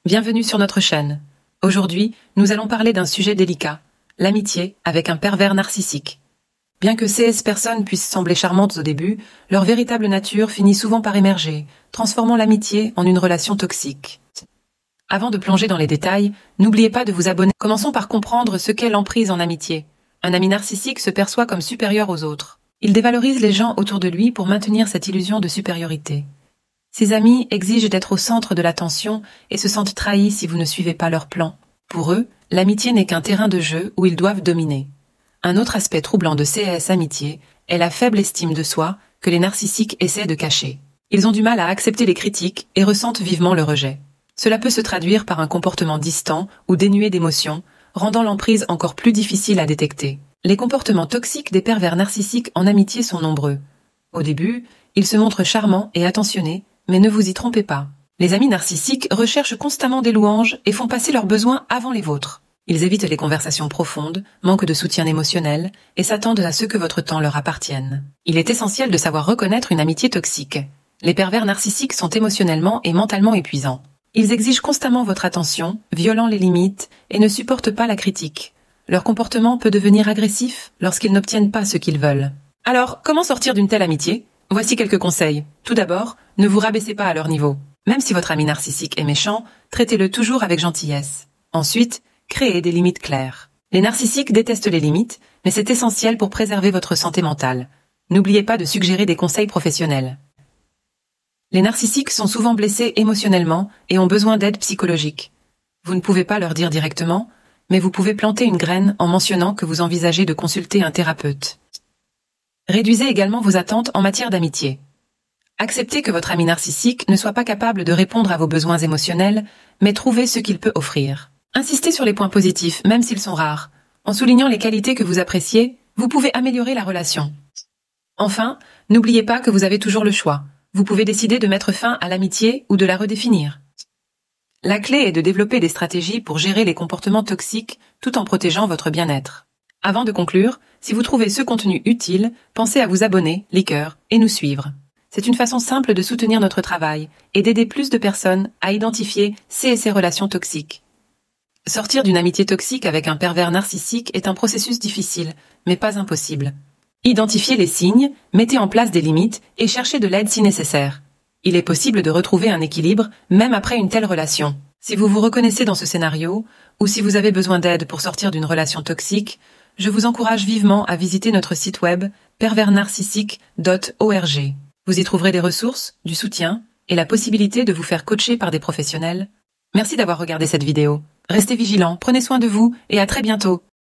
Bienvenue sur notre chaîne. Aujourd'hui, nous allons parler d'un sujet délicat, l'amitié avec un pervers narcissique. Bien que ces personnes puissent sembler charmantes au début, leur véritable nature finit souvent par émerger, transformant l'amitié en une relation toxique. Avant de plonger dans les détails, n'oubliez pas de vous abonner. Commençons par comprendre ce qu'est l'emprise en amitié. Un ami narcissique se perçoit comme supérieur aux autres. Il dévalorise les gens autour de lui pour maintenir cette illusion de supériorité. Ses amis exigent d'être au centre de l'attention et se sentent trahis si vous ne suivez pas leur plan. Pour eux, l'amitié n'est qu'un terrain de jeu où ils doivent dominer. Un autre aspect troublant de ces amitiés est la faible estime de soi que les narcissiques essaient de cacher. Ils ont du mal à accepter les critiques et ressentent vivement le rejet. Cela peut se traduire par un comportement distant ou dénué d'émotions, rendant l'emprise encore plus difficile à détecter. Les comportements toxiques des pervers narcissiques en amitié sont nombreux. Au début, ils se montrent charmants et attentionnés, mais ne vous y trompez pas. Les amis narcissiques recherchent constamment des louanges et font passer leurs besoins avant les vôtres. Ils évitent les conversations profondes, manquent de soutien émotionnel et s'attendent à ce que votre temps leur appartienne. Il est essentiel de savoir reconnaître une amitié toxique. Les pervers narcissiques sont émotionnellement et mentalement épuisants. Ils exigent constamment votre attention, violant les limites et ne supportent pas la critique. Leur comportement peut devenir agressif lorsqu'ils n'obtiennent pas ce qu'ils veulent. Alors, comment sortir d'une telle amitié ? Voici quelques conseils. Tout d'abord, ne vous rabaissez pas à leur niveau. Même si votre ami narcissique est méchant, traitez-le toujours avec gentillesse. Ensuite, créez des limites claires. Les narcissiques détestent les limites, mais c'est essentiel pour préserver votre santé mentale. N'oubliez pas de suggérer des conseils professionnels. Les narcissiques sont souvent blessés émotionnellement et ont besoin d'aide psychologique. Vous ne pouvez pas leur dire directement, mais vous pouvez planter une graine en mentionnant que vous envisagez de consulter un thérapeute. Réduisez également vos attentes en matière d'amitié. Acceptez que votre ami narcissique ne soit pas capable de répondre à vos besoins émotionnels, mais trouvez ce qu'il peut offrir. Insistez sur les points positifs, même s'ils sont rares. En soulignant les qualités que vous appréciez, vous pouvez améliorer la relation. Enfin, n'oubliez pas que vous avez toujours le choix. Vous pouvez décider de mettre fin à l'amitié ou de la redéfinir. La clé est de développer des stratégies pour gérer les comportements toxiques tout en protégeant votre bien-être. Avant de conclure, si vous trouvez ce contenu utile, pensez à vous abonner, liker et nous suivre. C'est une façon simple de soutenir notre travail et d'aider plus de personnes à identifier ces relations toxiques. Sortir d'une amitié toxique avec un pervers narcissique est un processus difficile, mais pas impossible. Identifiez les signes, mettez en place des limites et cherchez de l'aide si nécessaire. Il est possible de retrouver un équilibre même après une telle relation. Si vous vous reconnaissez dans ce scénario, ou si vous avez besoin d'aide pour sortir d'une relation toxique, je vous encourage vivement à visiter notre site web perversnarcissique.org. Vous y trouverez des ressources, du soutien et la possibilité de vous faire coacher par des professionnels. Merci d'avoir regardé cette vidéo. Restez vigilants, prenez soin de vous et à très bientôt.